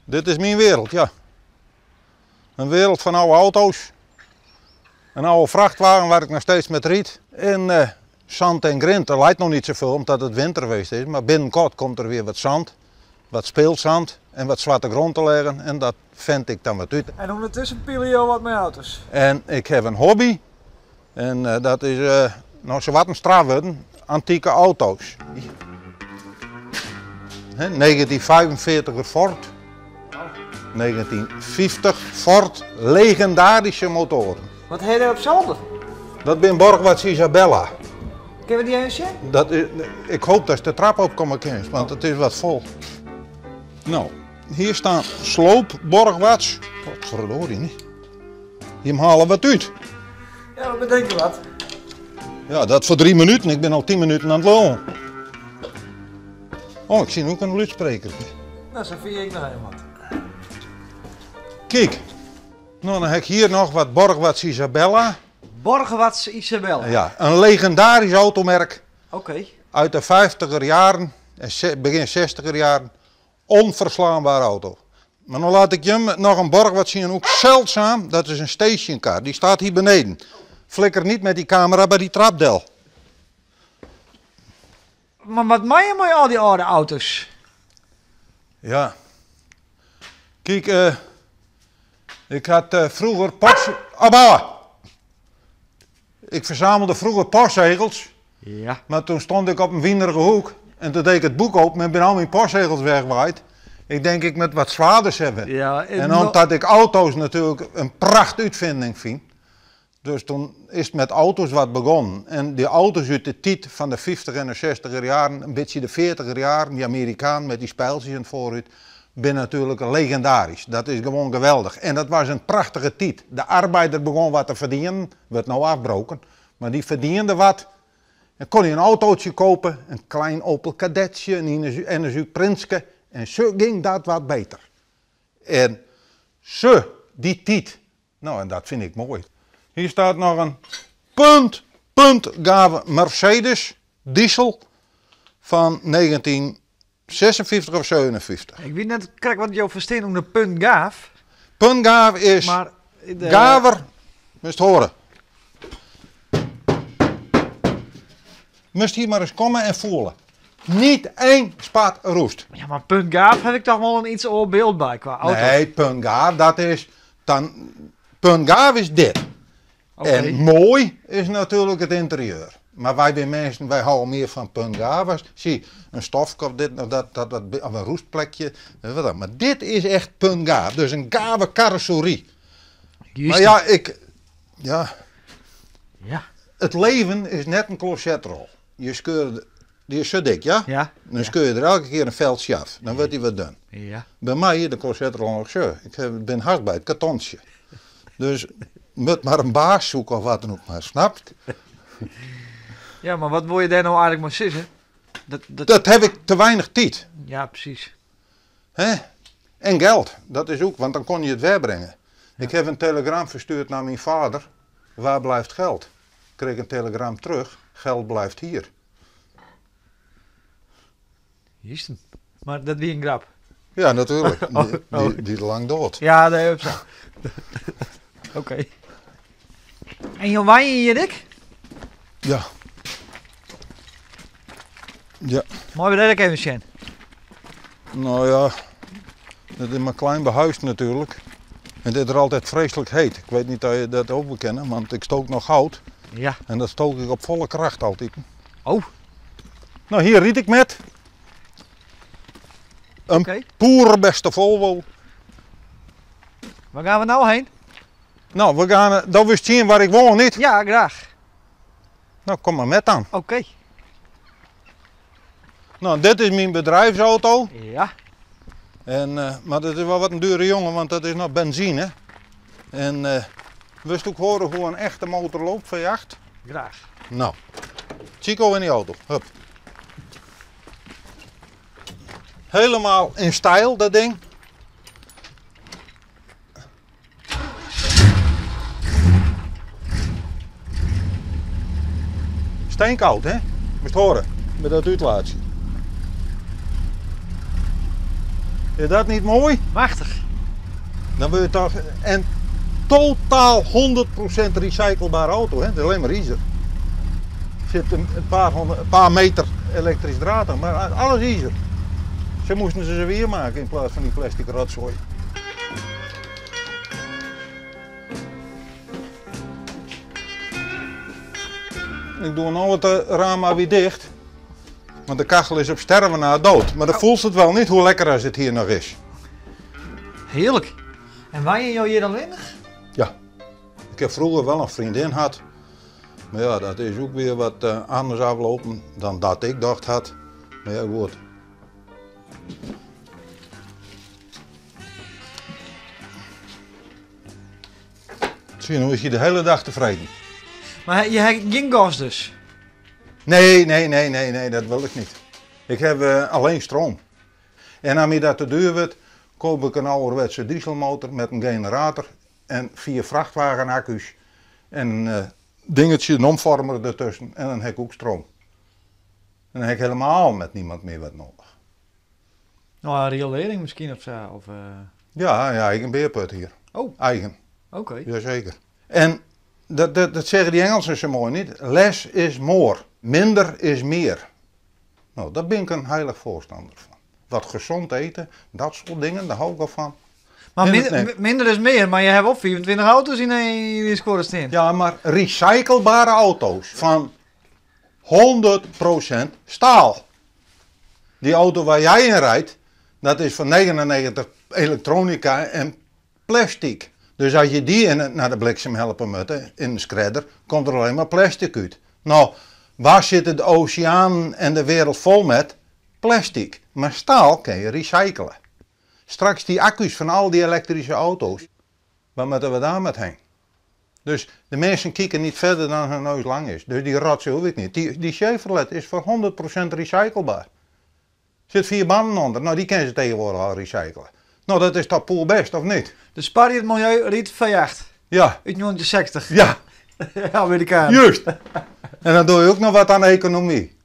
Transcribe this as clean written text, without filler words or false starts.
Dit is mijn wereld, ja. Een wereld van oude auto's. Een oude vrachtwagen waar ik nog steeds met riet. En zand en grind, er lijkt nog niet zoveel omdat het winter geweest is. Maar binnenkort komt er weer wat zand, wat speelzand en wat zwarte grond te leggen. En dat vind ik dan wat uit. En ondertussen pielen je al wat met auto's. En ik heb een hobby. En dat is nog zo wat een straf worden, antieke auto's. 1945er Ford. 1950 Ford, legendarische motoren. Wat heb je op zolder? Dat ben Borgwarts Isabella. Kunnen we die eens zien? Dat is, ik hoop dat ze de trap op komen kunnen, want het is wat vol. Nou, hier staan sloop Borgwarts. Wat verdorie niet. Hier halen wat uit. Ja, wat bedenk je wat? Ja, dat voor 3 minuten. Ik ben al 10 minuten aan het lopen. Oh, ik zie ook een luidspreker. Nou, zo vind ik nog helemaal. Kijk, nou, dan heb ik hier nog wat Borgwarts Isabella. Borgwarts Isabella. Ja, een legendarisch automerk Oké. uit de 50er jaren en begin 60er jaren. Onverslaanbare auto. Maar dan laat ik je nog een Borgwarts zien, ook zeldzaam. Dat is een stationcar, die staat hier beneden. Flikker niet met die camera bij die trapdel. Maar wat maak je met al die oude auto's? Ja. Kijk, ik had vroeger Porsche... Abba! Ik verzamelde vroeger postzegels. Ja. Maar toen stond ik op een winderige hoek. En toen deed ik het boek open en ben al mijn postzegels weggewaaid. Ik denk ik met wat zwaarders hebben. Ja, en omdat ik auto's natuurlijk een prachtuitvinding vind. Dus toen is het met auto's wat begonnen. En die auto's uit de tijd van de 50 en de 60er jaren, een beetje de 40er jaren, die Amerikaan met die spijltjes in het vooruit, ben natuurlijk legendarisch. Dat is gewoon geweldig. En dat was een prachtige tijd. De arbeider begon wat te verdienen, werd nou afgebroken, maar die verdiende wat. Dan kon je een autootje kopen, een klein Opel Kadetje, een NSU Prinske. En zo ging dat wat beter. En zo, die tijd, nou en dat vind ik mooi. Hier staat nog een puntgave Mercedes diesel van 1956 of 57. Ik weet net, kijk wat je verstaan om de puntgaaf. Puntgave is Maar gaver, moest horen. Moest hier maar eens komen en voelen. Niet één spaat roest. Ja, maar puntgaaf heb ik toch wel een iets oor beeld bij qua auto. Nee, puntgave, dat is dan. Puntgave is dit. Oké. En mooi is natuurlijk het interieur. Maar wij zijn mensen, wij houden meer van puntgaves. Zie, een stofkop, dit, of een roestplekje. Maar dit is echt puntgave. Dus een gave carrosserie. Maar ja, Ja. het leven is net een clochetrol. Je scheurt, die is zo dik, ja? Ja. Dan scheur je er elke keer een veldje af. Dan wordt hij wat dun. Ja. Bij mij is de clochetrol nog zo. Ik ben hard bij het kartonsje. Dus moet maar een baas zoeken of wat dan ook maar, snapt? Ja, maar wat wil je daar nou eigenlijk maar zeggen? Dat heb ik te weinig tijd. Ja, precies. Hè? En geld, dat is ook, want dan kon je het wegbrengen. Ja. Ik heb een telegram verstuurd naar mijn vader. Waar blijft geld? Ik kreeg een telegram terug. Geld blijft hier. Juist. Maar dat wie een grap. Ja, natuurlijk. Die lang dood. Ja, dat heb ik. Oké. En je wijn hier, Dick? Ja. Ja. Mooi we dat ook even zien. Nou ja, dat is maar klein behuisd natuurlijk. En dit is er altijd vreselijk heet. Ik weet niet of je dat ook wil kennen, want ik stook nog hout. Ja. En dat stook ik op volle kracht altijd. Oh. Nou, hier riet ik met een poerbeste Volvo. Waar gaan we nou heen? Nou, we gaan, dat wist zien waar ik woon niet. Ja, graag. Nou, kom maar met dan. Oké. Nou, dit is mijn bedrijfsauto. Ja. En, maar dat is wel wat een dure jongen, want dat is nog benzine. En wist ook horen hoe een echte motor loopt van jacht? Graag. Nou, Chico in die auto. Hup. Helemaal in stijl, dat ding. Steenkoud, hè? Moest horen, met dat uitlaatje. Is dat niet mooi? Machtig. Dan wil je toch een totaal 100% recyclebare auto, hè? Dat is alleen maar ijzer. Er zit een paar meter elektrisch draad aan, maar alles ijzer. Ze moesten ze weer maken in plaats van die plastic rotzooi. Ik doe nou het raam maar weer dicht. Want de kachel is op sterven na dood. Maar dan voelt het wel niet hoe lekker als het hier nog is. Heerlijk. En waar je jou hier dan weinig? Ja, ik heb vroeger wel een vriendin gehad. Maar ja, dat is ook weer wat anders aflopen dan dat ik dacht had. Maar ja, goed. Zie je, nu is je de hele dag tevreden. Maar je hebt geen gas dus? Nee, dat wil ik niet. Ik heb alleen stroom. En als je dat te duur wordt, koop ik een ouderwetse dieselmotor met een generator en 4 vrachtwagenaccu's en een dingetje, een omvormer ertussen en dan heb ik ook stroom. En dan heb ik helemaal met niemand meer wat nodig. Nou, een riolering misschien of zo? Of, Ja, eigen beerput hier. Oh, Eigen, oké. jazeker. En dat zeggen die Engelsen zo mooi niet. Less is more. Minder is meer. Nou, daar ben ik een heilig voorstander van. Wat gezond eten, dat soort dingen, daar hou ik wel van. Maar Nee. minder is meer, maar je hebt ook 24 auto's in je score staan. Ja, maar recyclebare auto's van 100% staal. Die auto waar jij in rijdt, dat is van 99 elektronica en plastic. Dus als je die naar de bliksem helpen moet, in de shredder, komt er alleen maar plastic uit. Nou, waar zitten de oceaan en de wereld vol met? Plastic. Maar staal kan je recyclen. Straks die accu's van al die elektrische auto's, waar moeten we daar met heen? Dus de mensen kijken niet verder dan hun neus lang is. Dus die rotzooi hoef ik niet. Die Chevrolet is voor 100% recyclebaar. Er zit 4 banden onder. Nou, die kunnen ze tegenwoordig al recyclen. Nou, dat is toch poel best, of niet? Dus spaar je het milieu riet verjaagd. Ja. Uit 60. Ja, Ja, Amerikaan. juist. En dan doe je ook nog wat aan de economie.